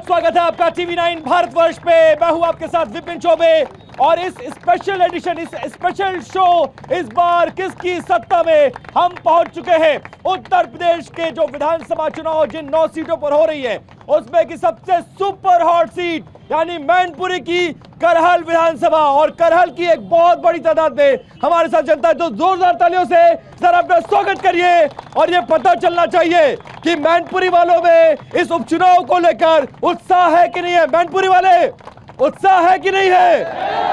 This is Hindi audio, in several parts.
स्वागत है आपका TV9 भारतवर्ष पे। मैं हूं आपके साथ विपिन चौबे और इस स्पेशल एडिशन, इस स्पेशल शो, इस बार किसकी सत्ता में हम पहुंच चुके हैं। उत्तर प्रदेश के जो विधानसभा चुनाव जिन 9 सीटों पर हो रही है उसमें की सबसे सुपर हॉट सीट यानी मैनपुरी की करहल विधानसभा, और करहल की एक बहुत बड़ी तादाद में हमारे साथ जनता है, तो जोरदार तालियों से सर अपना स्वागत करिए। और ये पता चलना चाहिए कि मैनपुरी वालों में इस उपचुनाव को लेकर उत्साह है कि नहीं है। मैनपुरी वाले उत्साह है कि नहीं है?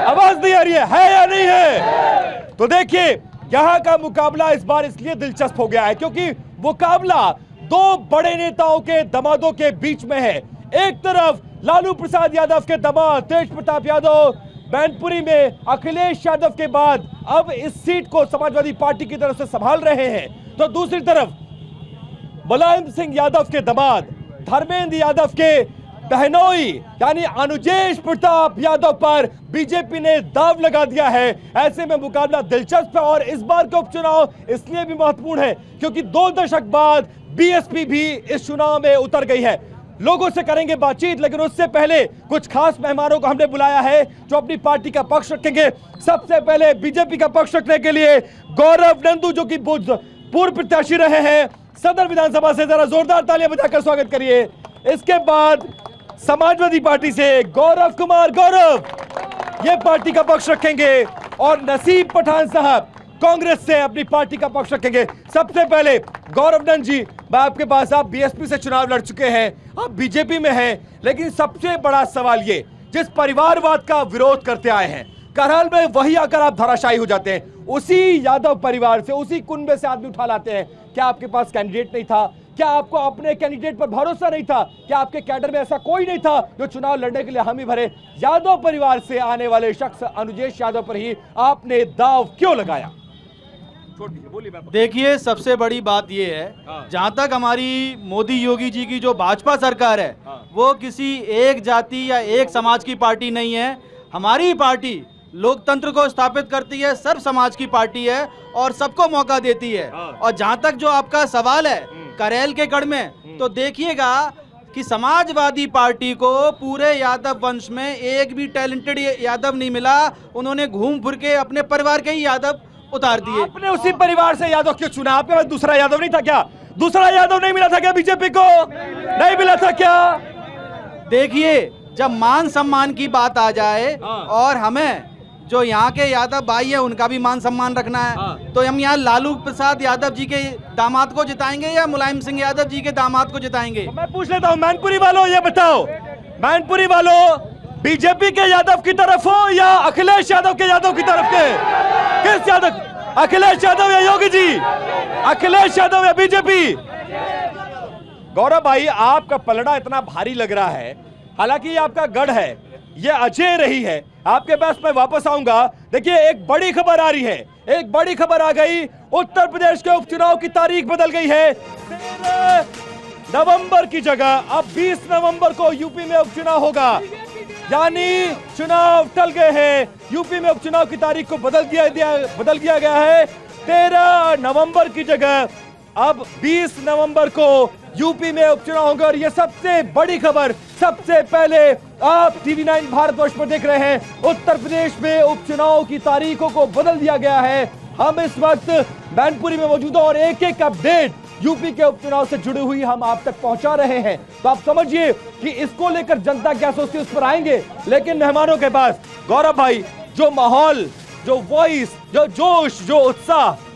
आवाज नहीं आ रही है या नहीं है? तो देखिए यहां का मुकाबला इस बार इसलिए दिलचस्प हो गया है क्योंकि मुकाबला दो बड़े नेताओं के दमादों के बीच में है। एक तरफ लालू प्रसाद यादव के दामाद तेज प्रताप यादव मैनपुरी में अखिलेश यादव के बाद अब इस सीट को समाजवादी पार्टी की तरफ से संभाल रहे हैं, तो दूसरी तरफ मुलायम सिंह यादव के दामाद धर्मेंद्र यादव के बहनोई यानी अनुजेश प्रताप यादव पर बीजेपी ने दाव लगा दिया है। ऐसे में मुकाबला दिलचस्प है और इस बार का उपचुनाव इसलिए भी महत्वपूर्ण है क्योंकि 2 दशक बाद बीएसपी भी इस चुनाव में उतर गई है। लोगों से करेंगे बातचीत, लेकिन उससे पहले कुछ खास मेहमानों को हमने बुलाया है जो अपनी पार्टी का पक्ष रखेंगे। सबसे पहले बीजेपी का पक्ष रखने के लिए गौरव नंदू जो कि पूर्व प्रत्याशी रहे हैं सदर विधानसभा से, जरा जोरदार तालियां बजाकर स्वागत करिए। इसके बाद समाजवादी पार्टी से गौरव कुमार गौरव ये पार्टी का पक्ष रखेंगे और नसीब पठान साहब कांग्रेस से अपनी पार्टी का पक्ष रखेंगे। सबसे पहले गौरव नंद जी, मैं आपके पास, आप बीएसपी से चुनाव लड़ चुके हैं, आप बीजेपी में हैं, लेकिन सबसे बड़ा सवाल ये, जिस परिवारवाद का विरोध करते आए हैं करहल में वही आकर आप धराशायी हो जाते हैं। उसी यादव परिवार से, उसी कुनबे से आदमी उठा लाते हैं। क्या आपके पास कैंडिडेट नहीं था? क्या आपको अपने कैंडिडेट पर भरोसा नहीं था? क्या आपके कैडर में ऐसा कोई नहीं था जो चुनाव लड़ने के लिए हामी भरे? यादव परिवार से आने वाले शख्स अनुजेश यादव पर ही आपने दाव क्यों लगाया? देखिए, सबसे बड़ी बात यह है, जहां तक हमारी मोदी योगी जी की जो भाजपा सरकार है वो किसी एक जाति या एक समाज की पार्टी नहीं है। हमारी पार्टी लोकतंत्र को स्थापित करती है, सर्व समाज की पार्टी है और सबको मौका देती है। और जहां तक जो आपका सवाल है करहल के गढ़ में, तो देखिएगा कि समाजवादी पार्टी को पूरे यादव वंश में एक भी टैलेंटेड यादव नहीं मिला। उन्होंने घूम फिर के अपने परिवार के ही यादव उतार दिए। आपने उसी परिवार से यादव क्यों चुना? आपके पास दूसरा यादव नहीं था क्या? दूसरा यादव नहीं मिला था क्या बीजेपी को? नहीं मिला था क्या? देखिए, जब मान सम्मान की बात आ जाए और हमें जो यहाँ के यादव भाई है उनका भी मान सम्मान रखना है, तो हम यहाँ लालू प्रसाद यादव जी के दामाद को जिताएंगे या मुलायम सिंह यादव जी के दामाद को जिताएंगे? तो मैं पूछ लेता हूँ, मैनपुरी वालों ये बताओ, मैनपुरी वालों बीजेपी के यादव की तरफ हो या अखिलेश यादव के यादव की तरफ के? किस यादव? अखिलेश यादव या योगी जी? अखिलेश यादव या बीजेपी? गौरव भाई, आपका पलड़ा इतना भारी लग रहा है, हालांकि ये आपका गढ़ है, ये अजय रही है, आपके पास मैं वापस आऊंगा। देखिए, एक बड़ी खबर आ रही है, एक बड़ी खबर आ गई। उत्तर प्रदेश के उपचुनाव की तारीख बदल गई है। 13 नवंबर की जगह अब 20 नवंबर को यूपी में उपचुनाव होगा, यानी चुनाव टल गए हैं। यूपी में उपचुनाव की तारीख को बदल दिया गया है। 13 नवंबर की जगह अब 20 नवंबर को यूपी में उपचुनाव होंगे। और यह सबसे बड़ी खबर सबसे पहले आप TV9 भारतवर्ष पर देख रहे हैं। उत्तर प्रदेश में उपचुनाव की तारीखों को बदल दिया गया है। हम इस वक्त मैनपुरी में मौजूद हैं और एक एक अपडेट यूपी के उपचुनाव से जुड़ी हुई हम आप तक पहुंचा रहे हैं। तो आप समझिए कि इसको लेकर जनता क्या सोचती है, उस पर आएंगे। लेकिन मेहमानों के पास गौरव भाई, जो माहौल, जो वॉइस, जो जोश, जो उत्साह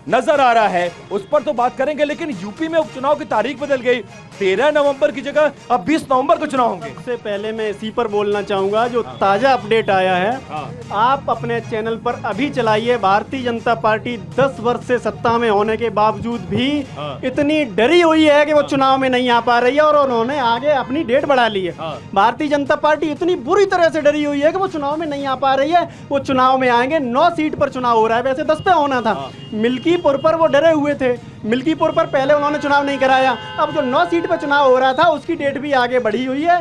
नजर आ रहा है उस पर तो बात करेंगे, लेकिन यूपी में उपचुनाव की तारीख बदल गई। 13 नवंबर की जगह अब 20 नवंबर को चुनाव होंगे। सबसे पहले मैं इसी पर बोलना चाहूंगा, जो ताजा अपडेट आया है, आप अपने चैनल पर अभी चलाइए। भारतीय जनता पार्टी 10 वर्ष से सत्ता में होने के बावजूद भी इतनी डरी हुई है कि वो चुनाव में नहीं आ पा रही है और उन्होंने आगे अपनी डेट बढ़ा ली है। भारतीय जनता पार्टी इतनी बुरी तरह से डरी हुई है कि वो चुनाव में नहीं आ पा रही है। वो चुनाव में आएंगे। 9 सीट पर चुनाव हो रहा है, वैसे 10 पे होना था। मिल्कीपुर पर वो डरे हुए थे, मिल्कीपुर पर पहले उन्होंने चुनाव नहीं कराया। अब जो 9 सीट पर चुनाव हो रहा था उसकी डेट भी आगे बढ़ी हुई है।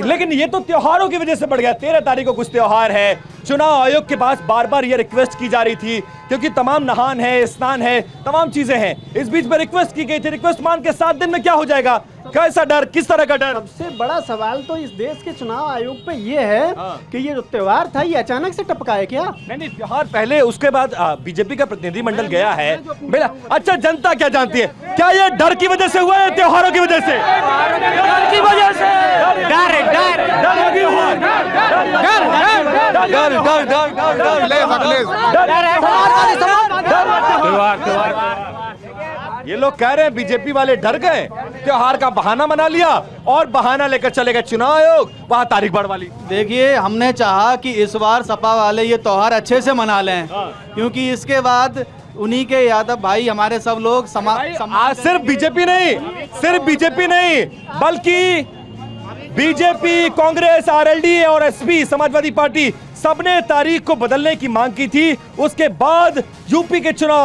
लेकिन ये तो त्योहारों की वजह से बढ़ गया। 13 तारीख को कुछ त्योहार है, चुनाव आयोग के पास बार बार ये रिक्वेस्ट की जा रही थी, क्योंकि तमाम नहान है, स्नान है, तमाम चीजें हैं। इस बीच में रिक्वेस्ट की गई थी, रिक्वेस्ट मान के 7 दिन में क्या हो जाएगा? कैसा डर, किस तरह का डर? सबसे बड़ा सवाल तो इस देश के चुनाव आयोग पे ये है कि ये जो त्योहार था ये अचानक से टपका है क्या? नहीं, त्योहार पहले, उसके बाद बीजेपी का प्रतिनिधिमंडल गया है। मेरा अच्छा, जनता क्या जानती है? क्या ये डर की वजह से हुआ है, त्योहारों की वजह से? डर की वजह से। ये लोग कह रहे हैं बीजेपी वाले डर गए, त्योहार का बहाना बना लिया और बहाना लेकर चले गए चुनाव आयोग, वहां तारीख बढ़वा ली। देखिए, हमने चाहा कि इस बार सपा वाले ये त्योहार अच्छे से मना लें, क्योंकि इसके बाद उन्हीं के यादव भाई हमारे सब लोग आज सिर्फ बीजेपी नहीं, बल्कि बीजेपी, कांग्रेस, आरएलडी और एसपी समाजवादी पार्टी सबने तारीख को बदलने की मांग की थी। उसके बाद यूपी के चुनाव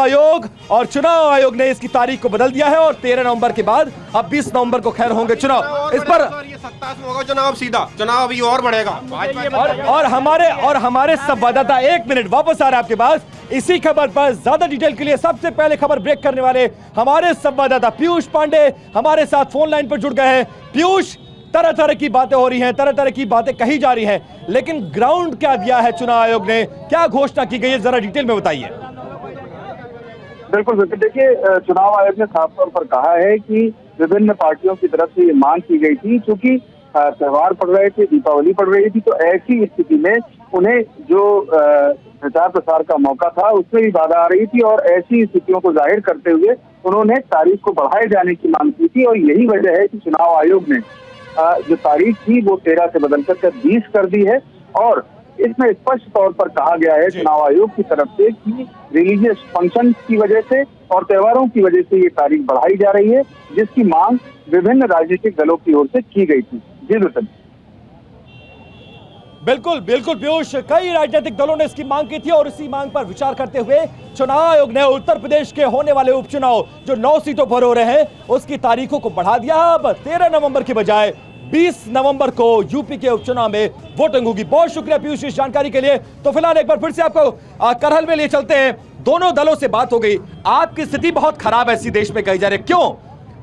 आयोग ने इसकी तारीख को बदल दिया है और 13 नवंबर के बाद अब 20 नवंबर को खैर होंगे चुनाव। इस पर ये 27 में होगा चुनाव, सीधा चुनाव अभी और बढ़ेगा। और हमारे संवाददाता, 1 मिनट वापस आ रहे हैं आपके पास इसी खबर पर। ज्यादा डिटेल के लिए सबसे पहले खबर ब्रेक करने वाले हमारे संवाददाता पीयूष पांडे हमारे साथ फोन लाइन पर जुड़ गए हैं। पीयूष, तरह तरह की बातें हो रही हैं, तरह तरह की बातें कही जा रही हैं, लेकिन ग्राउंड क्या दिया है चुनाव आयोग ने, क्या घोषणा की गई है, जरा डिटेल में बताइए। बिल्कुल, देखिए, चुनाव आयोग ने साफ तौर पर कहा है कि विभिन्न पार्टियों की तरफ से ये मांग की गई थी, क्योंकि त्योहार पड़ रहे थे, दीपावली पड़ रही थी, तो ऐसी स्थिति में उन्हें जो प्रचार प्रसार का मौका था उसमें भी बाधा आ रही थी, और ऐसी स्थितियों को जाहिर करते हुए उन्होंने तारीख को बढ़ाए जाने की मांग की थी। और यही वजह है कि चुनाव आयोग ने जो तारीख थी वो 13 से बदलकर 20 कर दी है। और इसमें स्पष्ट तौर पर कहा गया है चुनाव आयोग की तरफ से कि रिलीजियस फंक्शन की वजह से और त्योहारों की वजह से ये तारीख बढ़ाई जा रही है, जिसकी मांग विभिन्न राजनीतिक दलों की ओर से की गई थी। जी बिल्कुल बिल्कुल पीयूष, कई राजनीतिक दलों ने इसकी मांग की थी और इसी मांग पर विचार करते हुए चुनाव आयोग ने उत्तर प्रदेश के होने वाले उपचुनाव जो 9 सीटों पर हो रहे हैं उसकी तारीखों को बढ़ा दिया। अब 13 नवंबर के बजाय 20 नवंबर को यूपी के उपचुनाव में वोटिंग होगी। बहुत शुक्रिया पीयूष इस जानकारी के लिए। तो फिलहाल एक बार फिर से आपको करहल में ले चलते हैं। दोनों दलों से बात हो गई, आपकी स्थिति बहुत खराब है ऐसी देश में कही जा रही है, क्यों?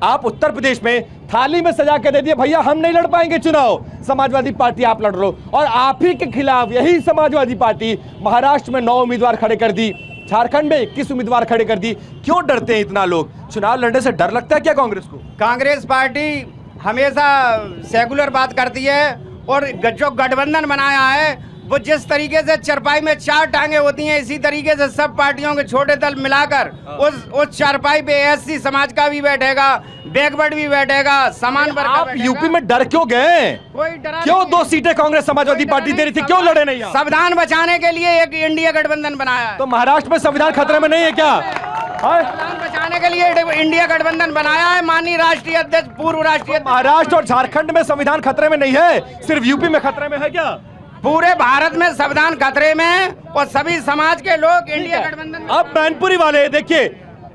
आप उत्तर प्रदेश में थाली में सजा के दे दिए, भैया हम नहीं लड़ पाएंगे चुनाव, समाजवादी पार्टी आप लड़ रहे हो, और आप ही के खिलाफ यही समाजवादी पार्टी महाराष्ट्र में 9 उम्मीदवार खड़े कर दी, झारखंड में 21 उम्मीदवार खड़े कर दी। क्यों डरते हैं इतना लोग? चुनाव लड़ने से डर लगता है क्या कांग्रेस को? कांग्रेस पार्टी हमेशा सेकुलर बात करती है, और जो गठबंधन बनाया है वो जिस तरीके से चरपाई में 4 टांगे होती हैं, इसी तरीके से सब पार्टियों के छोटे दल मिलाकर उस चरपाई पे एससी समाज का भी बैठेगा, बैकवर्ड भी बैठेगा, समान वर्ग का बैठेगा। यूपी में डर क्यों गए? कोई डरा क्यों 2 सीटें कांग्रेस समाजवादी पार्टी दे रही थी, क्यों लड़े नहीं? संविधान बचाने के लिए एक इंडिया गठबंधन बनाया है। तो महाराष्ट्र में संविधान खतरे में नहीं है क्या? संविधान बचाने के लिए इंडिया गठबंधन बनाया है माननीय राष्ट्रीय अध्यक्ष, पूर्व राष्ट्रीय। महाराष्ट्र और झारखंड में संविधान खतरे में नहीं है, सिर्फ यूपी में खतरे में है क्या? पूरे भारत में संविधान खतरे में, और सभी समाज के लोग इंडिया गठबंधन में। अब मैनपुरी वाले देखिए,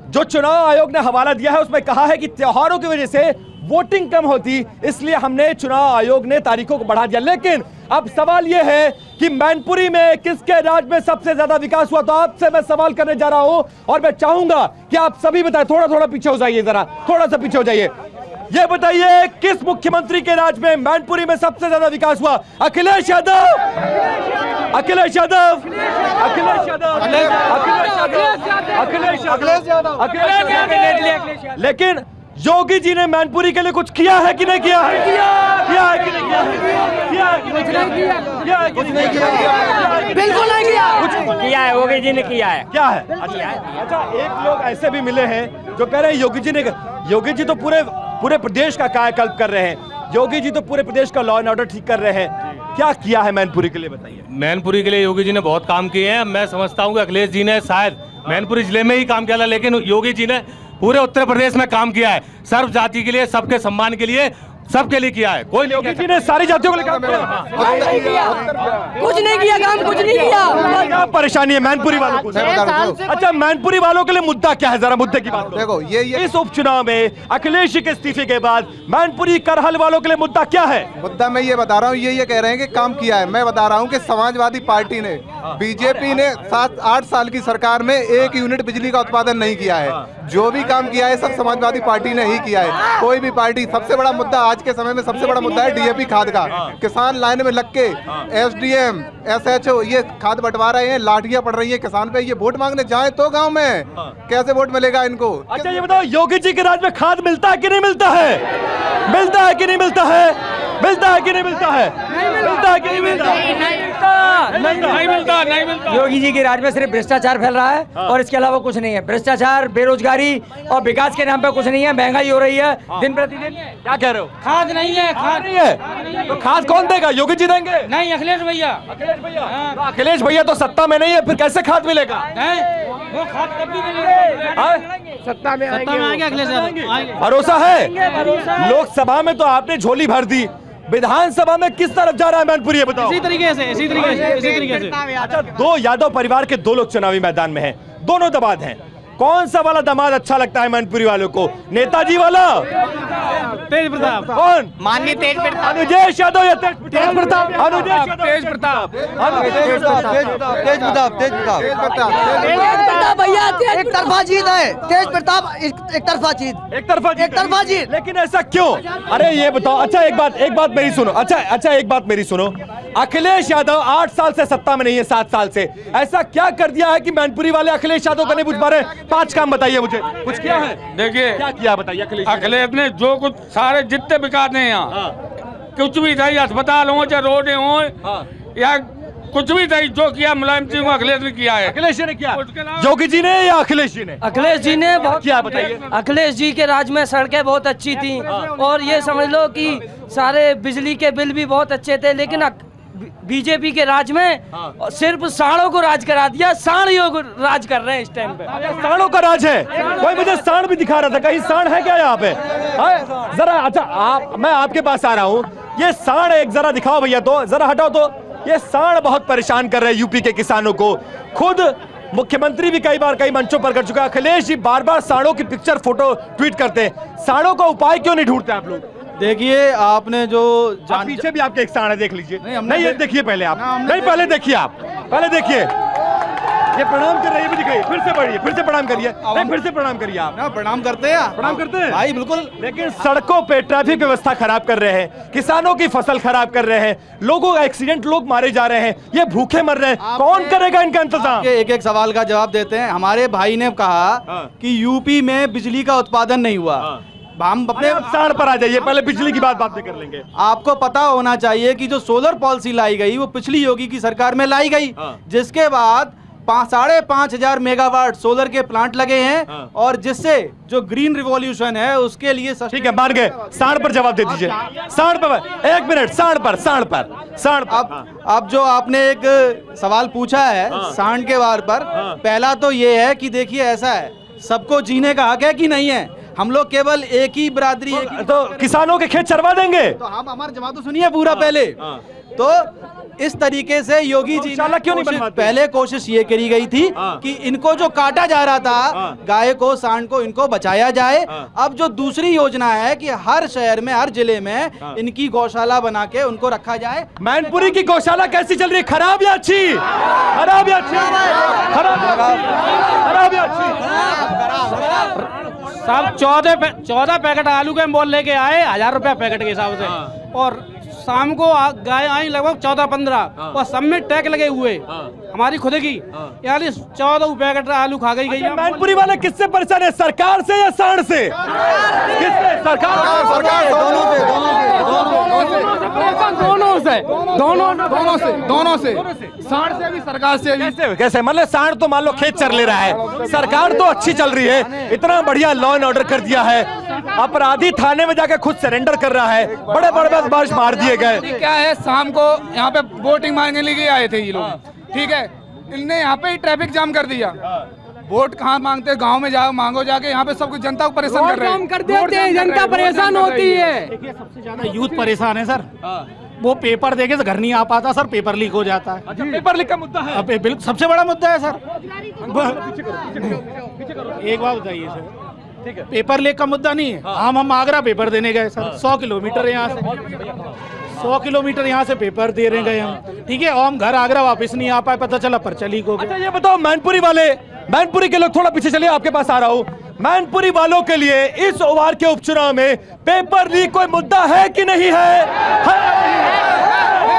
जो चुनाव आयोग ने हवाला दिया है उसमें कहा है कि त्योहारों की वजह से वोटिंग कम होती, इसलिए हमने चुनाव आयोग ने तारीखों को बढ़ा दिया। लेकिन अब सवाल यह है कि मैनपुरी में किसके राज में सबसे ज्यादा विकास हुआ? तो आपसे मैं सवाल करने जा रहा हूं और मैं चाहूंगा कि आप सभी बताएं। थोड़ा पीछे हो जाइए, जरा थोड़ा सा पीछे हो जाइए। ये बताइए किस मुख्यमंत्री के राज में मैनपुरी में सबसे ज्यादा विकास हुआ? अखिलेश यादव, अखिलेश यादव, अखिलेश यादव, अखिलेश यादव, अखिलेश यादव। लेकिन योगी जी ने मैनपुरी के लिए कुछ किया है कि नहीं किया है? किया है कि नहीं किया है? किया है कि नहीं किया है? किया है कि नहीं किया है? बिल्कुल नहीं किया। कुछ किया है, योगी जी ने किया है। क्या है? अच्छा, एक लोग ऐसे भी मिले हैं जो कह रहे हैं योगी जी तो पूरे प्रदेश का कायाकल्प कर रहे हैं, योगी जी तो पूरे प्रदेश का लॉ एंड ऑर्डर ठीक कर रहे हैं। क्या किया है मैनपुरी के लिए, बताइए। मैनपुरी के लिए योगी जी ने बहुत काम किए हैं। मैं समझता हूँ कि अखिलेश जी ने शायद मैनपुरी जिले में ही काम किया था, लेकिन योगी जी ने पूरे उत्तर प्रदेश में काम किया है। सर्व जाति के लिए, सबके सम्मान के लिए सबके लिए किया है, कोई नहीं योगी जी ने सारी जातियों को लेकर कुछ नहीं किया काम, कुछ नहीं किया। क्या परेशानी है मैनपुरी वालों को? अच्छा, मैनपुरी वालों के लिए मुद्दा क्या है, जरा मुद्दे की बात करो। देखो ये इस उपचुनाव में अखिलेश जी के इस्तीफे के बाद मैनपुरी करहल वालों के लिए मुद्दा क्या है? मुद्दा मैं ये बता रहा हूँ, ये कह रहे हैं कि काम किया है। मैं बता रहा हूँ कि समाजवादी पार्टी ने, बीजेपी ने 7-8 साल की सरकार में 1 यूनिट बिजली का उत्पादन नहीं किया है। जो भी काम किया है सब समाजवादी पार्टी ने ही किया है। कोई भी पार्टी, सबसे बड़ा मुद्दा आज के समय में सबसे बड़ा मुद्दा है डीएपी खाद का। किसान लाइन में लग के एसडीएम, एसएचओ ये खाद बंटवा रहे हैं, लाठियां पड़ रही हैं किसान पे। ये वोट मांगने जाए तो गांव में कैसे वोट मिलेगा इनको? अच्छा ये बताओ, योगी जी के राज में खाद मिलता है कि नहीं मिलता है? मिलता है कि नहीं मिलता है? मिलता है कि नहीं मिलता है? मिलता है कि नहीं मिलता? नहीं मिलता। योगी जी के राज में सिर्फ भ्रष्टाचार फैल रहा है और इसके अलावा कुछ नहीं है। भ्रष्टाचार, बेरोजगारी और विकास के नाम पे कुछ नहीं है। महंगाई हो रही है दिन प्रतिदिन। क्या कह रहे हो? खाद नहीं है, खाद नहीं है तो खाद कौन देगा? योगी जी देंगे? नहीं, अखिलेश भैया। अखिलेश भैया? तो अखिलेश भैया तो सत्ता में नहीं है, फिर कैसे खाद मिलेगा? वो खाद कब भी मिलेगा। सत्ता में आएंगे अखिलेश यादव। भरोसा है? लोकसभा में तो आपने झोली भर दी, विधानसभा में किस तरफ जा रहा है मैनपुरी, ये बताओ। इसी तरीके से अच्छा, 2 यादव परिवार के 2 लोग चुनावी मैदान में हैं, दोनों दमाद हैं। कौन सा वाला दामाद अच्छा लगता है मैनपुरी वालों को? नेताजी वाला? तेज प्रताप। कौन? माननीय तेज प्रताप। अनुजेश यादव या तेज प्रताप? अनुजेश यादव, तेज प्रताप। भैया एक तरफा जीत है, तेज प्रताप एक तरफा जीत। एक तरफा जीत। लेकिन ऐसा क्यों? अरे ये बताओ। अच्छा एक बात मेरी सुनो। अच्छा एक बात मेरी सुनो। अखिलेश यादव 8 साल से सत्ता में नहीं है, 7 साल से। ऐसा क्या कर दिया है कि मैनपुरी वाले अखिलेश यादव का नहीं पूछ पा रहे? 5 काम बताइए मुझे, कुछ किया है? देखिए क्या किया बताइए अखिलेश ने जो कुछ सारे जितने विकास हैं यहाँ, कुछ भी चाहे अस्पताल हो चाहे रोड हो या कुछ भी चाहिए, जो किया मुलायम सिंह को अखिलेश ने किया है। अखिलेश जी ने किया? योगी जी ने या अखिलेश जी ने? अखिलेश जी ने बहुत किया, बताइए। अखिलेश जी के राज में सड़कें बहुत अच्छी थी और ये समझ लो कि सारे बिजली के बिल भी बहुत अच्छे थे। लेकिन बीजेपी के राज में सिर्फ साड़ों को राज करा दिया। साड़ योग राज कर रहे हैं इस टाइम पे। साड़ों का राज है? कोई मुझे साड़ भी दिखा रहा था, कहीं साड़ है क्या यहाँ पे? जरा अच्छा मैं आपके पास आ रहा हूँ। ये साड़ एक जरा दिखाओ भैया, तो जरा हटाओ तो। ये साड़ बहुत परेशान कर रहे हैं यूपी के किसानों को। खुद मुख्यमंत्री भी कई बार कई मंचों पर कर चुका है। अखिलेश जी बार-बार साड़ों की पिक्चर, फोटो ट्वीट करते हैं। साड़ों का उपाय क्यों नहीं ढूंढते आप लोग? देखिए आपने जो पीछे भी आपके एक साड़ है, देख लीजिए। नहीं, ये देखिए पहले आप। नहीं, पहले देखिए आप, पहले देखिए। ये प्रणाम कर रही है भी दिखाई। फिर से बढ़िए, फिर से प्रणाम करिए। नहीं, फिर से प्रणाम करिए आप। प्रणाम करते हैं, प्रणाम करते हैं भाई, बिल्कुल। लेकिन सड़कों पे ट्रैफिक व्यवस्था खराब कर रहे हैं, किसानों की फसल खराब कर रहे हैं, लोगों का एक्सीडेंट, लोग मारे जा रहे हैं, ये भूखे मर रहे हैं। कौन करेगा इनका इंतजाम? एक सवाल का जवाब देते हैं। हमारे भाई ने कहा कि यूपी में बिजली का उत्पादन नहीं हुआ। हम अपने साड़ पर आ जाइए, पहले बिजली की बात में कर लेंगे। आपको पता होना चाहिए कि जो सोलर पॉलिसी लाई गई वो पिछली योगी की सरकार में लाई गई, जिसके बाद 5,500 मेगावाट सोलर के प्लांट लगे हैं और जिससे जो ग्रीन रिवॉल्यूशन है उसके लिए ठीक है, मान गए। साड़ पर जवाब दे दीजिए। साड़ पर 1 मिनट। साड़ पर अब जो आपने एक सवाल पूछा है साड़ के बारे पर, पहला तो ये है कि देखिए ऐसा है, सबको जीने का हक है कि नहीं है? हम लोग केवल एक ही बिरादरी तो किसानों के खेत चरवा देंगे? तो हम हमारा जवाब तो सुनिए पूरा पहले। तो इस तरीके से योगी जी ने क्यों नहीं बनवाते? पहले कोशिश ये करी गई थी कि इनको जो काटा जा रहा था, गाय को, सांड को, इनको बचाया जाए। अब जो दूसरी योजना है कि हर शहर में, हर जिले में इनकी गौशाला बना के उनको रखा जाए। मैनपुरी की गौशाला कैसी चल रही है? खराब या अच्छी? खराब या अच्छी? खराब या अच्छी? साहब 14 पैकेट आलू के मोल लेके आए 1000 रुपया पैकेट के हिसाब से, और शाम को गाय आई लगभग 14-15 और सब में टैग लगे हुए हमारी खुद की, यानी 14 पैकेट आलू खा गई। मैनपुरी वाले किससे परेशान है, सरकार से या साड़ से? किससे? सरकार दोनों से साड़ से भी, सरकार से भी। कैसे? मतलब साड़ तो मान लो खेत चर ले रहा है, सरकार तो अच्छी चल रही है, इतना बढ़िया लॉ एंड ऑर्डर कर दिया है, अपराधी थाने में जाकर खुद सरेंडर कर रहा है, बड़े बड़े बदमाश मार दिए गए। क्या है, शाम को यहाँ पे वोटिंग मांगने के लिए आए थे ये लोग, ठीक है, इनने यहाँ पे ही ट्रैफिक जाम कर दिया। वोट कहाँ मांगते, गांव में जाओ मांगो जाके, यहाँ पे सब कुछ जनता को परेशान कर रहे हैं। काम कर देते हैं, जनता परेशान होती है। देखिए सबसे ज्यादा यूथ परेशान है सर। वो पेपर देके तो घर नहीं आ पाता सर, पेपर लीक हो जाता है। अच्छा, पेपर लीक का मुद्दा है। अब बिल्कुल सबसे बड़ा मुद्दा है सर। एक बात बताइए सर, ठीक है, पेपर लीक का मुद्दा नहीं है। हम आगरा पेपर देने गए सर, 100 किलोमीटर यहाँ से, 100 किलोमीटर यहाँ से पेपर दे रहे गए हम, ठीक है, और हम घर आगरा वापस नहीं आ पाए, पता चला पर्चा लीक हो अच्छा गया। ये बताओ, मैनपुरी वाले, मैनपुरी के लोग, थोड़ा पीछे चलिए, आपके पास आ रहा हूँ। मैनपुरी वालों के लिए इस ओवर के उपचुनाव में पेपर लीक कोई मुद्दा है कि नहीं है?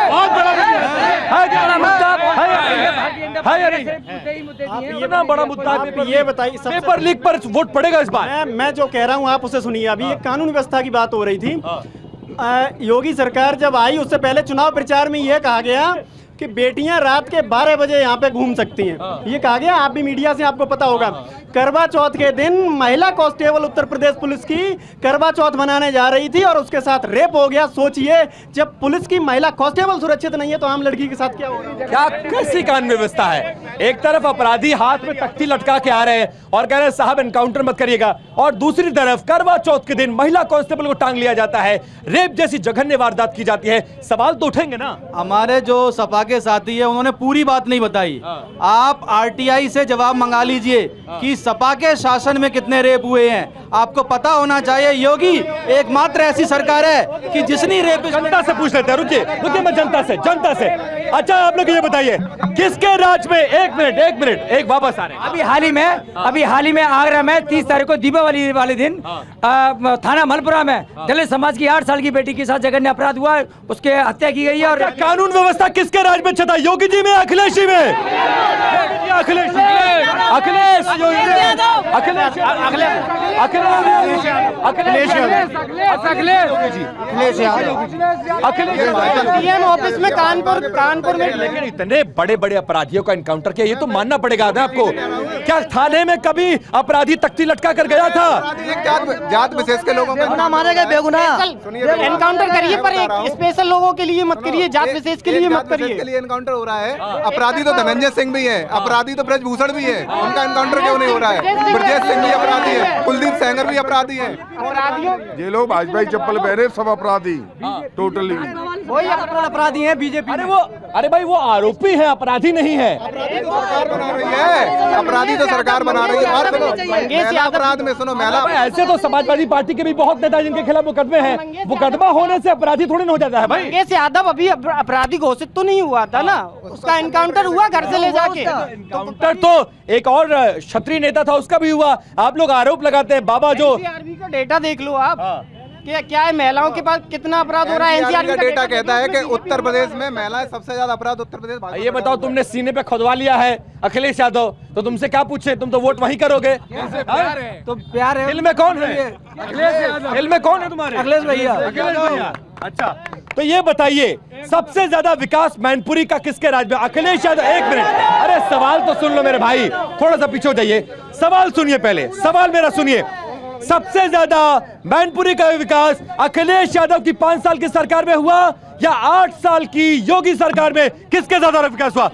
बहुत बड़ा मुद्दा है, इतना बड़ा मुद्दा है। आप ये बताइए, पेपर लीक पर वोट पड़ेगा इस बार? मैं जो कह रहा हूँ आप उसे सुनिए। अभी एक कानून व्यवस्था की बात हो रही थी। योगी सरकार जब आई उससे पहले चुनाव प्रचार में यह कहा गया कि बेटियां रात के 12 बजे यहाँ पे घूम सकती हैं। ये कहा गया, आप भी मीडिया से आपको पता होगा। करवा चौथ के दिन महिला कांस्टेबल उत्तर प्रदेश पुलिस की करवा चौथ मनाने जा रही थी और उसके साथ रेप हो गया। सोचिए, जब पुलिस की महिला कांस्टेबल सुरक्षित नहीं है तो आम लड़की के साथ क्या होगा? क्या कैसी कानून व्यवस्था है? एक तरफ अपराधी हाथ में तख्ती लटका के आ रहे हैं और कह रहे हैं साहब एनकाउंटर मत करिएगा, और दूसरी तरफ करवा चौथ के दिन महिला कांस्टेबल को टांग लिया जाता है, रेप जैसी जघन्य वारदात की जाती है। सवाल तो उठेंगे ना। हमारे जो सपा के साथी है उन्होंने पूरी बात नहीं बताई। आप आरटीआई से जवाब मंगा लीजिए कि सपा के शासन में कितने रेप हुए हैं। आपको पता होना चाहिए, योगी एकमात्र ऐसी सरकार है कि जिसने रेप। जनता से पूछ लेते हैं, रुकिए मैं जनता से। अच्छा आप लोग ये बताइए, किसके राज में, एक मिनट एक वापस आ रहे हैं। अभी हाल ही में आगरा में 30 तारीख को दीपावली वाले दिन थाना मलपुरा में दलित समाज की 8 साल की बेटी के साथ जघन्य अपराध हुआ, उसके हत्या की गई है। और कानून व्यवस्था किसके राज में छता? योगी जी में, अखिलेश जी में? पीएम ऑफिस में कानपुर में। लेकिन इतने बड़े बड़े अपराधियों का एनकाउंटर किया, ये तो मानना पड़ेगा ना आपको। क्या थाने में कभी अपराधी तख्ती लटका कर गया था? जात विशेष के लोगों को मारे गए बेगुनाह। एनकाउंटर करिए, पर एक स्पेशल लोगों के लिए मत करिए, जात विशेष के लिए मत करिए। के लिए एनकाउंटर हो रहा है। अपराधी तो धनंजय सिंह भी है, अपराधी तो ब्रजभूषण भी है, उनका एनकाउंटर क्यों नहीं हो रहा है? ब्रजेश सिंह भी अपराधी है, कुलदीप सेंगर भी अपराधी है। ये लोग भाजपा की चप्पल पहने, सब अपराधी टोटली। वही अपराधी है बीजेपी। अरे भाई वो आरोपी है, अपराधी नहीं है। सरकार बना रही है, अपराधी तो सरकार बना रही है। और महिला अपराध में सुनो, महिला ऐसे तो समाजवादी पार्टी के भी बहुत नेता जिनके खिलाफ मुकदमे हैं, मुकदमा होने से अपराधी थोड़ी ना हो जाता है भाई। मंगेश यादव अभी अपराधी घोषित तो नहीं हुआ था ना, उसका एनकाउंटर हुआ घर से ले जाके। एनकाउंटर तो एक और क्षत्रिय नेता था, उसका भी हुआ। आप लोग आरोप लगाते हैं बाबा जो एनसीआरबी का डेटा देख लो आप, क्या है महिलाओं के पास कितना अपराध हो रहा है। एनसीआरबी का डेटा कहता है कि उत्तर प्रदेश में महिलाएं सबसे ज्यादा अपराध उत्तर प्रदेश। ये बताओ, तुमने सीने पे खुदवा लिया है अखिलेश यादव, तो तुमसे क्या पूछे? तुम तो वोट वहीं करोगे। तो प्यार है। दिल में कौन है? दिल में कौन है तुम्हारे? अखिलेश भैया। अखिलेश भैया। अच्छा तो ये बताइए, सबसे ज्यादा विकास मैनपुरी का किसके राज में? अखिलेश यादव। एक मिनट, अरे सवाल तो सुन लो मेरे भाई, थोड़ा सा पीछे हो जाइए, सवाल सुनिए पहले, सवाल मेरा सुनिए। सबसे ज्यादा मैनपुरी का विकास अखिलेश यादव की 5 साल की सरकार में हुआ या 8 साल की योगी सरकार में? किसके ज्यादा विकास हुआ?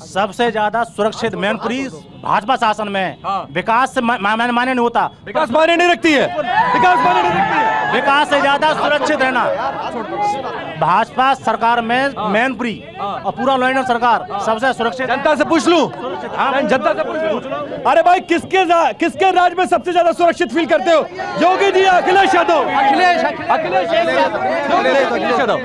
सबसे ज्यादा सुरक्षित मैनपुरी भाजपा शासन में। विकास से मायने नहीं होता। विकास मायने नहीं रखती है, विकास मायने नहीं रखती है। विकास से ज्यादा सुरक्षित रहना भाजपा सरकार में मैनपुरी और पूरा लाइन सरकार सबसे सुरक्षित। जनता से पूछ लूं, जनता से पूछ लूं, अरे भाई किसके राज में सबसे ज्यादा सुरक्षित फील करते हो? योगी जी या अखिलेश यादव? अखिलेश यादव।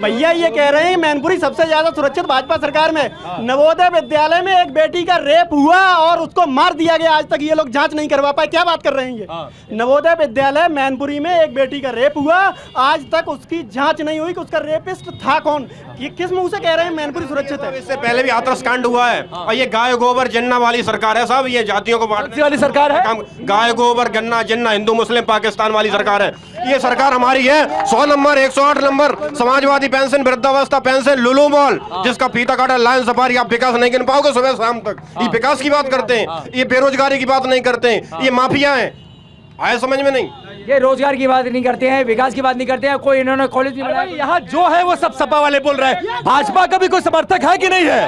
भैया ये कह रहे हैं मैनपुरी सबसे ज्यादा सुरक्षित भाजपा सरकार में। नवोदय विद्यालय में एक बेटी का रेप हुआ और उसको मार दिया गया, आज तक ये लोग जांच नहीं करवा पाए। क्या बात कर रहे हैं ये? नवोदय विद्यालय मैनपुरी में एक बेटी का रेप हुआ, आज तक उसकी जांच नहीं हुई कि उसका रेपिस्ट था कौन। ये किस मुंह से कह रहे हैं मैनपुरी सुरक्षित है? इससे पहले भी हाथरस कांड हुआ है और ये गाय गोबर जन्ना वाली सरकार है साहब, ये जातियों को बांटने वाली सरकार है। गाय गोबर गन्ना जन्ना हिंदू मुस्लिम पाकिस्तान वाली सरकार है। ये सरकार हमारी है। 100 नंबर 108 नंबर समाजवादी पेंशन, वृद्धावस्था पेंशन, लुलू मॉल जिसका फीता काटा, लाइन सफारी, आप विकास नहीं गिन पाओगे सुबह शाम तक। ये विकास की बात करते हैं, ये बेरोजगारी की बात नहीं करते हैं, ये माफिया है। आए समझ में नहीं? ये रोजगार की बात नहीं करते हैं, विकास की बात नहीं करते हैं, कोई इन्होंने कॉलेज नहीं बनाया। यहाँ जो है वो सब सपा वाले बोल रहे हैं, भाजपा का भी कोई समर्थक है कि नहीं है?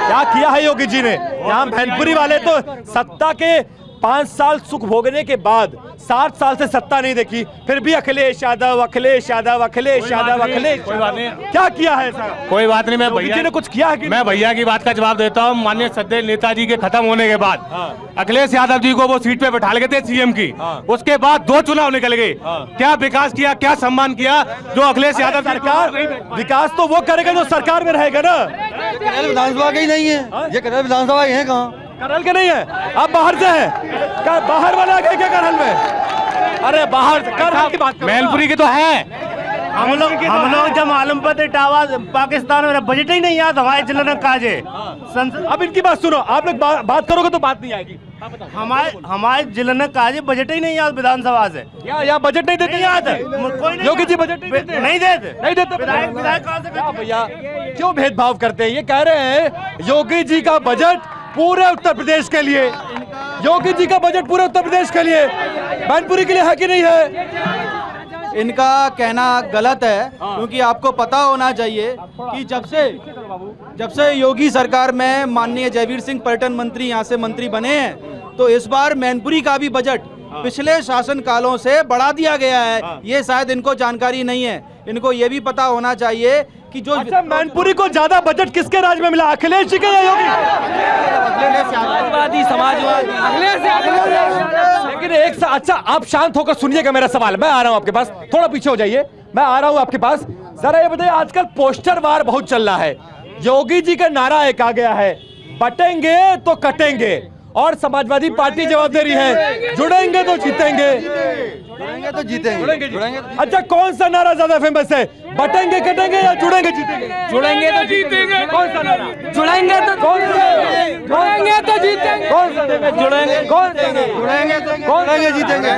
क्या किया है योगी जी ने? यहाँ मैनपुरी वाले तो सत्ता के 5 साल सुख भोगने के बाद 7 साल से सत्ता नहीं देखी, फिर भी अखिलेश यादव अखिलेश यादव अखिलेश यादव अखिलेश। कोई बात नहीं, क्या किया है सर? कोई बात नहीं, मैं योगी जी ने कुछ किया है कि मैं भैया की बात का जवाब देता हूँ। माननीय श्रद्धेय नेताजी के खत्म होने के बाद अखिलेश यादव जी को वो सीट पे बैठा गए थे सीएम की, उसके बाद 2 चुनाव निकल गए। क्या विकास किया, क्या सम्मान किया जो अखिलेश यादव सरकार? विकास तो वो करेगा जो सरकार में रहेगा ना। विधानसभा का ही नहीं है, ये विधानसभा है कहाँ? करहल के नहीं है, आप बाहर से हैं। बाहर वाले आ गए क्या करहल में? अरे बाहर करहल की बात, मैनपुरी की तो है। हम लोग जब मालूम पड़े इटावा पाकिस्तान में बजट ही नहीं याद हमारे जिले में काजे संसद। अब इनकी बात सुनो, आप लोग बात करोगे तो बात नहीं आएगी। हमारे जिले में काजे बजट ही नहीं याद विधानसभा से। या बजट नहीं देते याद है? योगी जी बजट नहीं देते भैया, क्यों भेदभाव करते हैं? ये कह रहे हैं योगी जी का बजट पूरे उत्तर प्रदेश के लिए, योगी जी का बजट पूरे उत्तर प्रदेश के लिए, मैनपुरी के लिए है कि नहीं है? इनका कहना गलत है, क्योंकि आपको पता होना चाहिए कि जब से योगी सरकार में माननीय जयवीर सिंह पर्यटन मंत्री यहाँ से मंत्री बने हैं, तो इस बार मैनपुरी का भी बजट पिछले शासन कालों से बढ़ा दिया गया है। ये शायद इनको जानकारी नहीं है। इनको ये भी पता होना चाहिए कि जो मैनपुरी को ज्यादा बजट किसके राज में मिला, अखिलेश जी के या योगी? समाजवादी लेकिन एक अच्छा, आप शांत होकर सुनिएगा मेरा सवाल। मैं आ रहा हूं आपके पास, थोड़ा पीछे हो जाइए, मैं आ रहा हूं आपके पास। जरा ये बताइए, आजकल पोस्टर वार बहुत चल रहा है। योगी जी का नारा एक आ गया है, बटेंगे तो कटेंगे, और समाजवादी पार्टी जवाब दे रही है, जुड़ेंगे तो जीतेंगे। जुड़ेंगे तो जीतेंगे। अच्छा, कौन सा नारा ज्यादा फेमस है, बटेंगे कटेंगे या जुड़ेंगे जीतेंगे? जुड़ेंगे तो जीतेंगे। कौन सा नारा? जुड़ेंगे तो जुड़ेंगे तो जीतेंगे। कौन सा जुड़ेंगे? कौन देंगे? जुड़ेंगे जीतेंगे।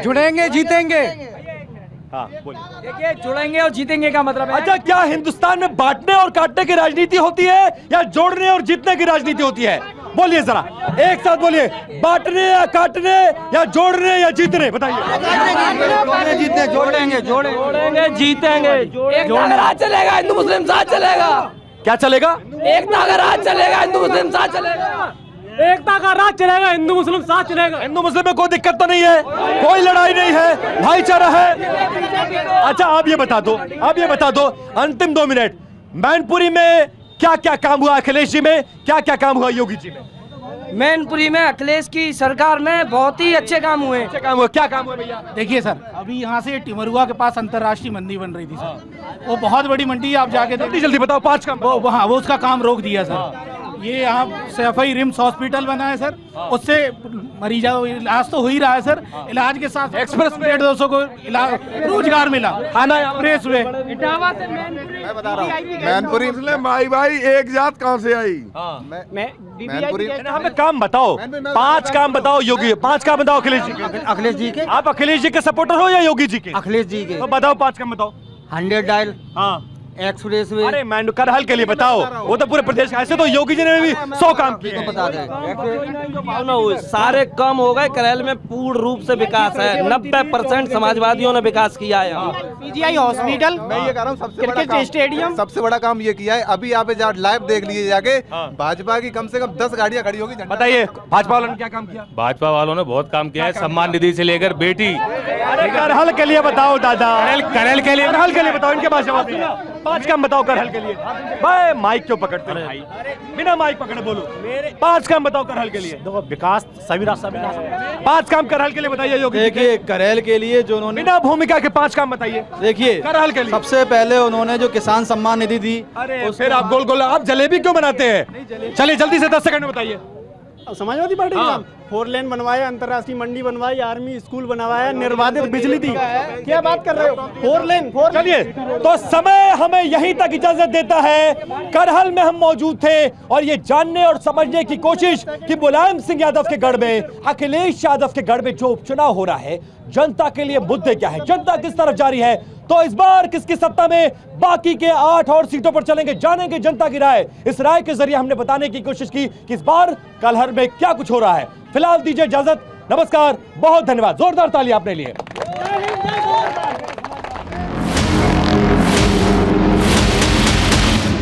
जुड़ेंगे जीतेंगे। हाँ बोलिए। देखिए, जुड़ेंगे और जीतेंगे का मतलब है। अच्छा, क्या हिंदुस्तान में बांटने और काटने की राजनीति होती है या जोड़ने और जीतने की राजनीति होती है? बोलिए जरा, एक साथ बोलिए, बांटने या काटने या जोड़ने या जीतने, बताइए। जीतने, जोड़ेंगे जीतेंगे। एक अगर आज चलेगा, हिंदू मुस्लिम साथ चलेगा। क्या चलेगा? एकता अगर आज चलेगा, हिंदू मुस्लिम साथ चलेगा। एकता का राज चलेगा, हिंदू मुस्लिम साथ चलेगा। हिंदू मुस्लिम में कोई दिक्कत तो नहीं है, कोई लड़ाई नहीं है, भाईचारा है। अच्छा, आप ये बता दो, अंतिम 2 मिनट, मैनपुरी में क्या क्या काम हुआ, अखिलेश जी में क्या क्या काम हुआ, योगी जी में? मैनपुरी में अखिलेश की सरकार में बहुत ही अच्छे काम हुए। क्या काम हुआ भैया? देखिए सर, अभी यहाँ से टिमरुआ के पास अंतर्राष्ट्रीय मंडी बन रही थी सर, वो बहुत बड़ी मंडी है, आप जाके जल्दी बताओ, 5 काम। वो उसका काम रोक दिया सर। ये यहाँ सैफई रिम्स हॉस्पिटल बना है सर, उससे मरीजों इलाज तो हो ही रहा है सर, इलाज के साथ एक्सप्रेस वे 200 को रोजगार मिला, खाना एक्सप्रेस वे। मैं बता रहा हूँ, मैनपुरी भाई एक जात कहाँ से आई? मैनपुरी हमें काम बताओ, 5 काम बताओ योगी, 5 काम बताओ अखिलेश जी के। अखिलेश जी के। आप अखिलेश जी के सपोर्टर हो या योगी जी के? अखिलेश जी के। तो बताओ, 5 काम बताओ। 100 डायल, हाँ, एक्सप्रेस वे। अरे मैं करहल के लिए बताओ, वो तो पूरे प्रदेश का, ऐसे तो योगी जी ने भी 100 काम किए हैं। बता दें। सारे कम हो गए, करहल में पूर्ण रूप से विकास है, 90% समाजवादियों ने विकास किया है। पीजीआई हॉस्पिटल, मैं ये कह रहा हूँ, क्रिकेट स्टेडियम, सबसे बड़ा काम ये किया है। अभी यहाँ पे लाइव देख लीजिए जाके, भाजपा की कम से कम 10 गाड़ियाँ खड़ी होगी। बताइए, भाजपा वालों ने क्या काम किया? भाजपा वालों ने बहुत काम किया है, सम्मान निधि से लेकर बेटी। करहल के लिए बताओ दादा, करहल के लिए बताओ, इनके पास जवाब दीजिए। 5 काम बताओ करहल के लिए। भाई माइक क्यों पकड़ते हैं भाई, बिना माइक पकड़े बोलो। 5 काम बताओ करहल के लिए। देखो, विकास सभी रास्ता 5 काम करहल के लिए बताइए योगी जी के। देखिए, करहल के लिए जो उन्होंने बिना भूमिका के 5 काम बताइए। देखिए, करहल के लिए सबसे पहले उन्होंने जो किसान सम्मान निधि दी, अरे फिर आप गोल गोल, आप जलेबी क्यों बनाते हैं? चलिए जल्दी से 10 सेकंड में बताइए। समाजवादी पार्टी का 4 लेन बनवाया, अंतर्राष्ट्रीय मंडी बनवाई, आर्मी स्कूल बनवाया, निर्बाधित बिजली दी। क्या बात कर रहे हो? 4 लेन। चलिए, तो समय हमें यहीं तक इजाजत देता है। करहल में हम मौजूद थे और ये जानने और समझने की कोशिश कि मुलायम सिंह यादव के गढ़ में, अखिलेश यादव के गढ़ में जो उपचुनाव हो रहा है, जनता के लिए मुद्दे क्या है, जनता किस तरफ जा रही है, तो इस बार किसकी सत्ता में बाकी के 8 और सीटों पर चलेंगे, जानेंगे जनता की राय। इस राय के जरिए हमने बताने की कोशिश की कि इस बार कलहर में क्या कुछ हो रहा है। फिलहाल दीजिए इजाजत, नमस्कार, बहुत धन्यवाद, जोरदार ताली आपने लिए।